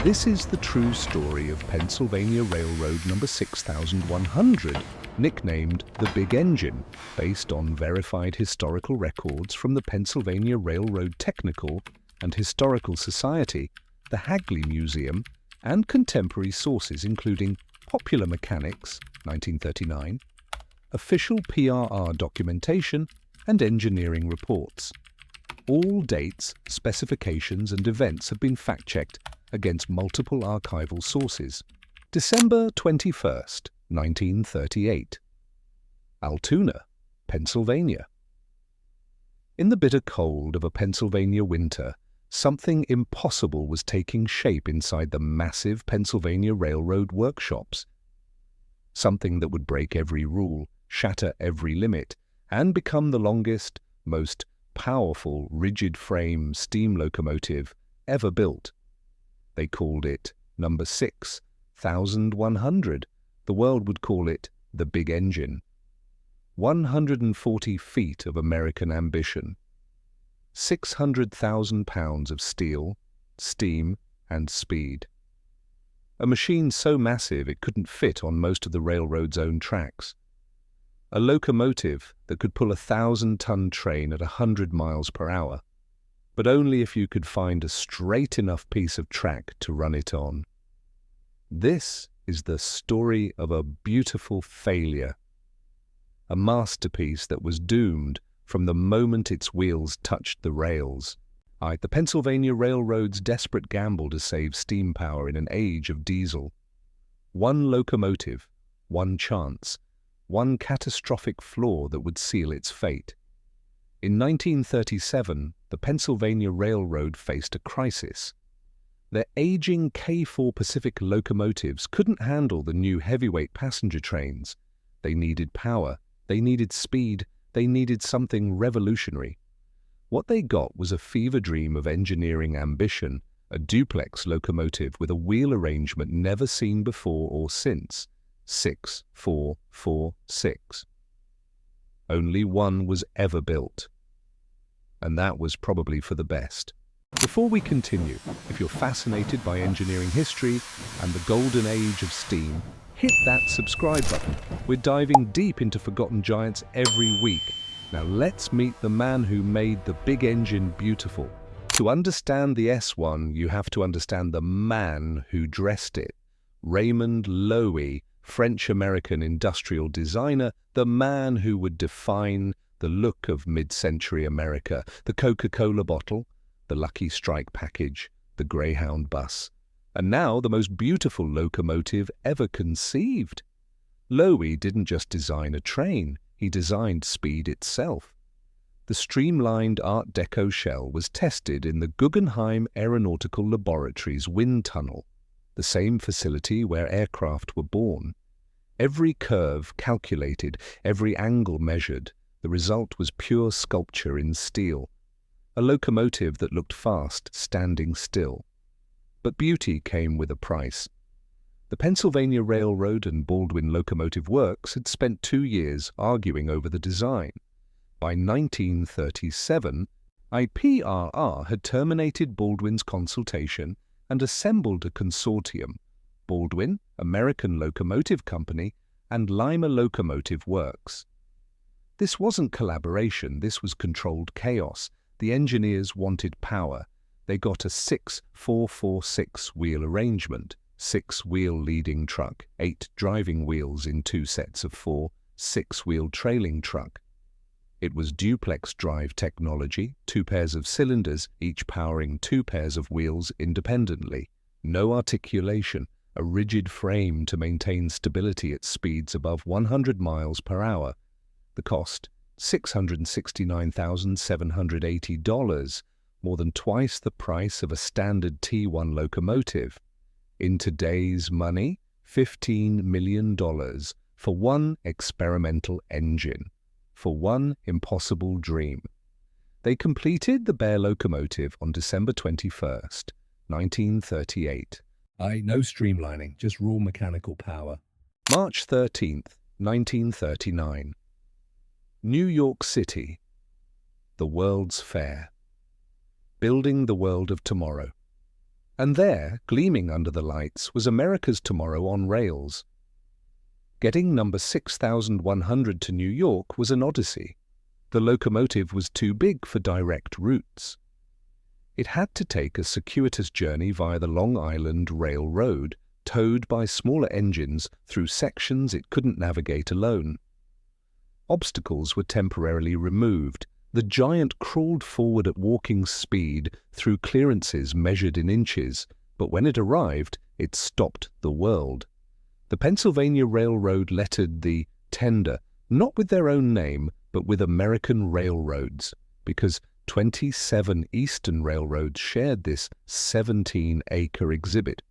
This is the true story of Pennsylvania Railroad number 6100, nicknamed the Big Engine, based on verified historical records from the Pennsylvania Railroad Technical and Historical Society, the Hagley Museum, and contemporary sources including Popular Mechanics, 1939, official PRR documentation, and engineering reports. All dates, specifications, and events have been fact-checked against multiple archival sources. December 21st, 1938. Altoona, Pennsylvania. In the bitter cold of a Pennsylvania winter, something impossible was taking shape inside the massive Pennsylvania Railroad workshops. Something that would break every rule, shatter every limit, and become the longest, most powerful, rigid-frame steam locomotive ever built. They called it number 6100. The world would call it the Big Engine. 140 feet of American ambition. 600,000 pounds of steel, steam, and speed. A machine so massive it couldn't fit on most of the railroad's own tracks. A locomotive that could pull a 1,000-ton train at 100 miles per hour, but only if you could find a straight enough piece of track to run it on. This is the story of a beautiful failure. A masterpiece that was doomed from the moment its wheels touched the rails. The Pennsylvania Railroad's desperate gamble to save steam power in an age of diesel. One locomotive, one chance, one catastrophic flaw that would seal its fate. In 1937, the Pennsylvania Railroad faced a crisis. Their aging K4 Pacific locomotives couldn't handle the new heavyweight passenger trains. They needed power, they needed speed, they needed something revolutionary. What they got was a fever dream of engineering ambition, a duplex locomotive with a wheel arrangement never seen before or since. 6446. Only one was ever built. And that was probably for the best. Before we continue, if you're fascinated by engineering history and the golden age of steam, hit that subscribe button. We're diving deep into forgotten giants every week. Now let's meet the man who made the Big Engine beautiful. To understand the S1, you have to understand the man who dressed it. Raymond Loewy, French-American industrial designer, the man who would define the look of mid-century America, the Coca-Cola bottle, the Lucky Strike package, the Greyhound bus, and now the most beautiful locomotive ever conceived. Loewy didn't just design a train, he designed speed itself. The streamlined Art Deco shell was tested in the Guggenheim Aeronautical Laboratory's wind tunnel, the same facility where aircraft were born. Every curve calculated, every angle measured. The result was pure sculpture in steel. A locomotive that looked fast, standing still. But beauty came with a price. The Pennsylvania Railroad and Baldwin Locomotive Works had spent 2 years arguing over the design. By 1937, PRR had terminated Baldwin's consultation and assembled a consortium: Baldwin, American Locomotive Company, and Lima Locomotive Works. This wasn't collaboration, this was controlled chaos. The engineers wanted power. They got a 6-4-4-6 wheel arrangement, 6-wheel leading truck, 8 driving wheels in 2 sets of 4, 6-wheel trailing truck. It was duplex drive technology, 2 pairs of cylinders, each powering 2 pairs of wheels independently. No articulation, a rigid frame to maintain stability at speeds above 100 miles per hour. The cost, $669,780, more than twice the price of a standard T1 locomotive. In today's money, $15 million for one experimental engine, for one impossible dream. They completed the bare locomotive on December 21st, 1938. No streamlining, just raw mechanical power. March 13th, 1939. New York City, the World's Fair. Building the world of tomorrow. And there, gleaming under the lights, was America's tomorrow on rails. Getting number 6100 to New York was an odyssey. The locomotive was too big for direct routes. It had to take a circuitous journey via the Long Island Railroad, towed by smaller engines through sections it couldn't navigate alone. Obstacles were temporarily removed. The giant crawled forward at walking speed through clearances measured in inches, but when it arrived, it stopped the world. The Pennsylvania Railroad lettered the tender, not with their own name, but with American Railroads, because 27 Eastern railroads shared this 17-acre exhibit.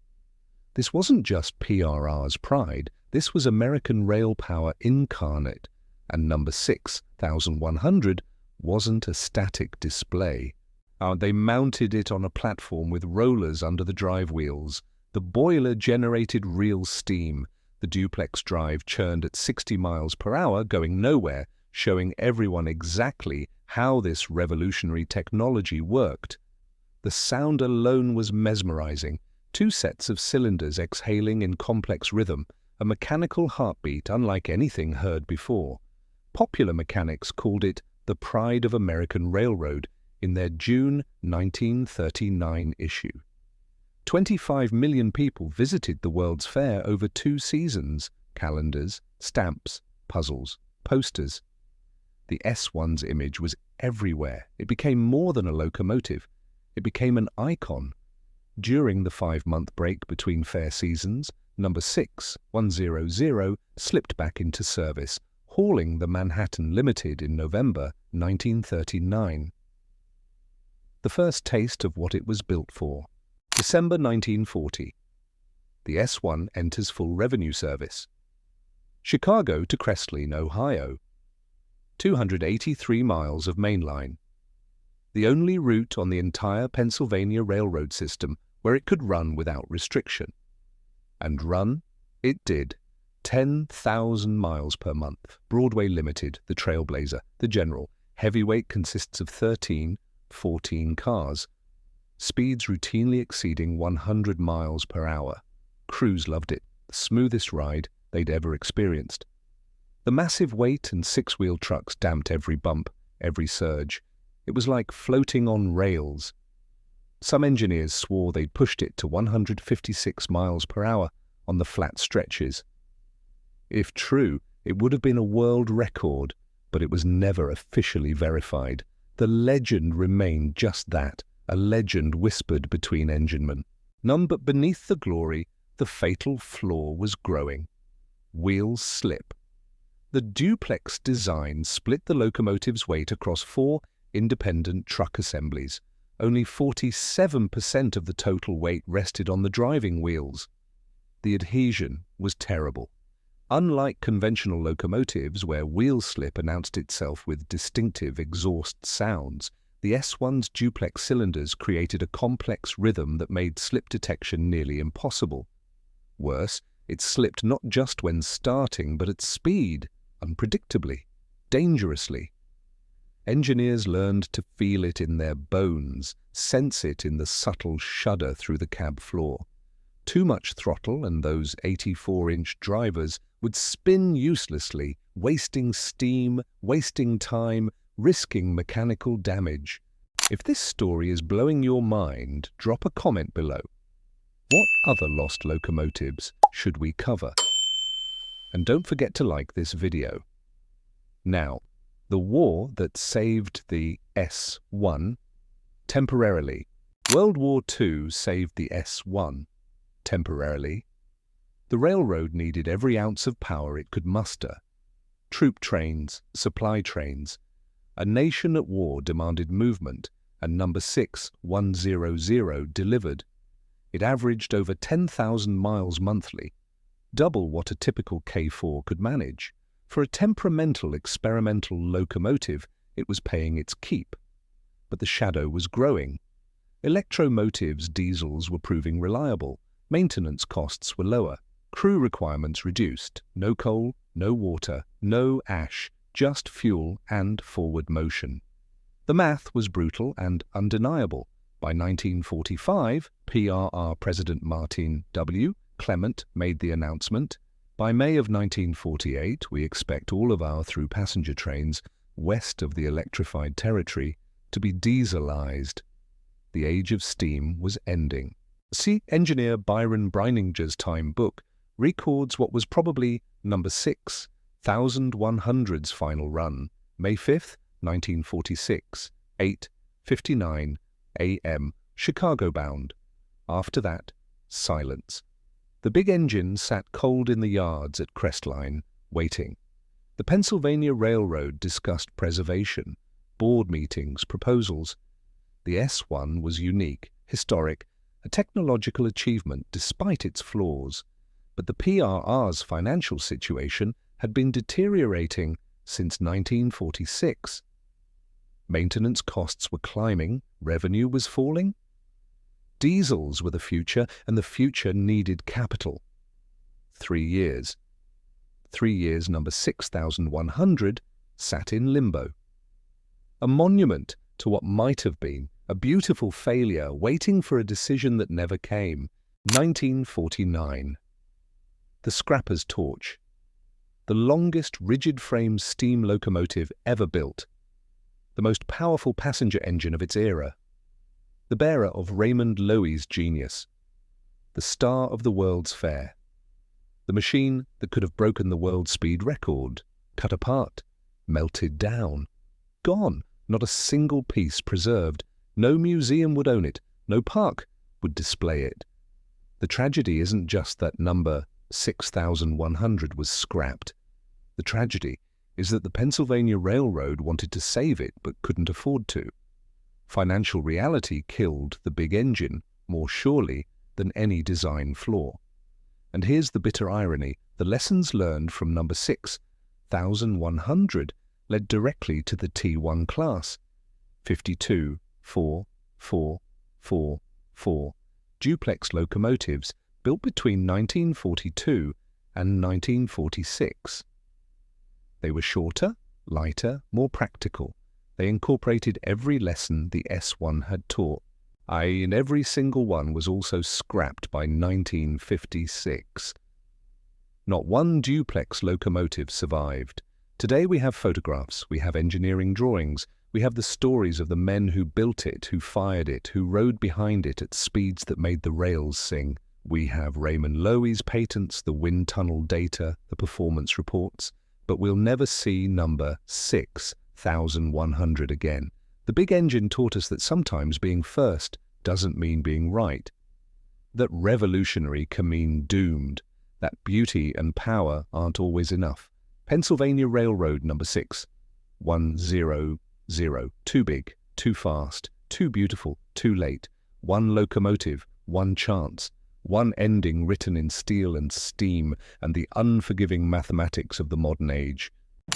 This wasn't just PRR's pride, this was American rail power incarnate, and number 6100 wasn't a static display. They mounted it on a platform with rollers under the drive wheels. The boiler generated real steam. The duplex drive churned at 60 miles per hour, going nowhere, showing everyone exactly how this revolutionary technology worked. The sound alone was mesmerizing. 2 sets of cylinders exhaling in complex rhythm, a mechanical heartbeat unlike anything heard before. Popular mechanics called it the pride of American Railroad in their June 1939 issue. 25 million people visited the World's Fair over 2 seasons, calendars, stamps, puzzles, posters. The S1's image was everywhere. It became more than a locomotive. It became an icon. During the 5-month break between fair seasons, number 6100 slipped back into service, hauling the Manhattan Limited in November 1939. The first taste of what it was built for. December 1940. The S1 enters full revenue service. Chicago to Crestline, Ohio. 283 miles of main line. The only route on the entire Pennsylvania railroad system where it could run without restriction. And run it did. 10,000 miles per month. Broadway Limited, the Trailblazer, the General. Heavyweight consists of 14 cars. Speeds routinely exceeding 100 miles per hour. Crews loved it. The smoothest ride they'd ever experienced. The massive weight and 6-wheel trucks damped every bump, every surge. It was like floating on rails. Some engineers swore they'd pushed it to 156 miles per hour on the flat stretches. If true, it would have been a world record, but it was never officially verified. The legend remained just that, a legend whispered between enginemen. None but beneath the glory, the fatal flaw was growing. Wheels slip. The duplex design split the locomotive's weight across 4 independent truck assemblies. Only 47% of the total weight rested on the driving wheels. The adhesion was terrible. Unlike conventional locomotives where wheel slip announced itself with distinctive exhaust sounds, the S1's duplex cylinders created a complex rhythm that made slip detection nearly impossible. Worse, it slipped not just when starting, but at speed, unpredictably, dangerously. Engineers learned to feel it in their bones, sense it in the subtle shudder through the cab floor. Too much throttle and those 84-inch drivers would spin uselessly, wasting steam, wasting time, risking mechanical damage. If this story is blowing your mind, drop a comment below. What other lost locomotives should we cover? And don't forget to like this video. Now, the war that saved the S1 temporarily. World War II saved the S1 temporarily. The railroad needed every ounce of power it could muster. Troop trains, supply trains. A nation at war demanded movement, and number 6100 delivered. It averaged over 10,000 miles monthly, double what a typical K4 could manage. For a temperamental experimental locomotive, it was paying its keep. But the shadow was growing. Electromotives diesels were proving reliable. Maintenance costs were lower. Crew requirements reduced. No coal, no water, no ash, just fuel and forward motion. The math was brutal and undeniable. By 1945, PRR President Martin W. Clement made the announcement. By May of 1948, we expect all of our through passenger trains west of the electrified territory to be dieselized. The age of steam was ending. See engineer Byron Breininger's Time book records what was probably number 6, 1100's final run, May 5th, 1946, 8:59 a.m., Chicago-bound. After that, silence. The big engine sat cold in the yards at Crestline, waiting. The Pennsylvania Railroad discussed preservation, board meetings, proposals. The S1 was unique, historic, a technological achievement despite its flaws. But the PRR's financial situation had been deteriorating since 1946. Maintenance costs were climbing, revenue was falling. Diesels were the future, and the future needed capital. 3 years. 3 years, number 6100, sat in limbo. A monument to what might have been, a beautiful failure waiting for a decision that never came. 1949. The Scrapper's Torch. The longest rigid-frame steam locomotive ever built. The most powerful passenger engine of its era. The bearer of Raymond Loewy's genius. The star of the World's Fair. The machine that could have broken the world speed record. Cut apart. Melted down. Gone. Not a single piece preserved. No museum would own it. No park would display it. The tragedy isn't just that number 6100 was scrapped. The tragedy is that the Pennsylvania Railroad wanted to save it but couldn't afford to. Financial reality killed the big engine more surely than any design flaw. And here's the bitter irony. The lessons learned from number 6100 led directly to the T1 class. 52-4-4-4-4 duplex locomotives built between 1942 and 1946. They were shorter, lighter, more practical. They incorporated every lesson the S1 had taught. And every single one was also scrapped by 1956. Not one duplex locomotive survived. Today we have photographs, we have engineering drawings, we have the stories of the men who built it, who fired it, who rode behind it at speeds that made the rails sing. We have Raymond Loewy's patents, the wind tunnel data, the performance reports, but we'll never see number 6100 again. The big engine taught us that sometimes being first doesn't mean being right, that revolutionary can mean doomed, that beauty and power aren't always enough. Pennsylvania Railroad number 6100. Too big, too fast, too beautiful, too late. One locomotive, one chance. One ending written in steel and steam and the unforgiving mathematics of the modern age.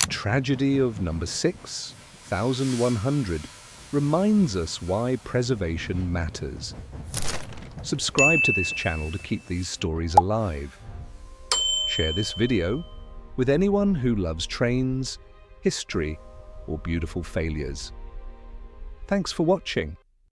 Tragedy of number 6100 reminds us why preservation matters. Subscribe to this channel to keep these stories alive. Share this video with anyone who loves trains, history, or beautiful failures. Thanks for watching.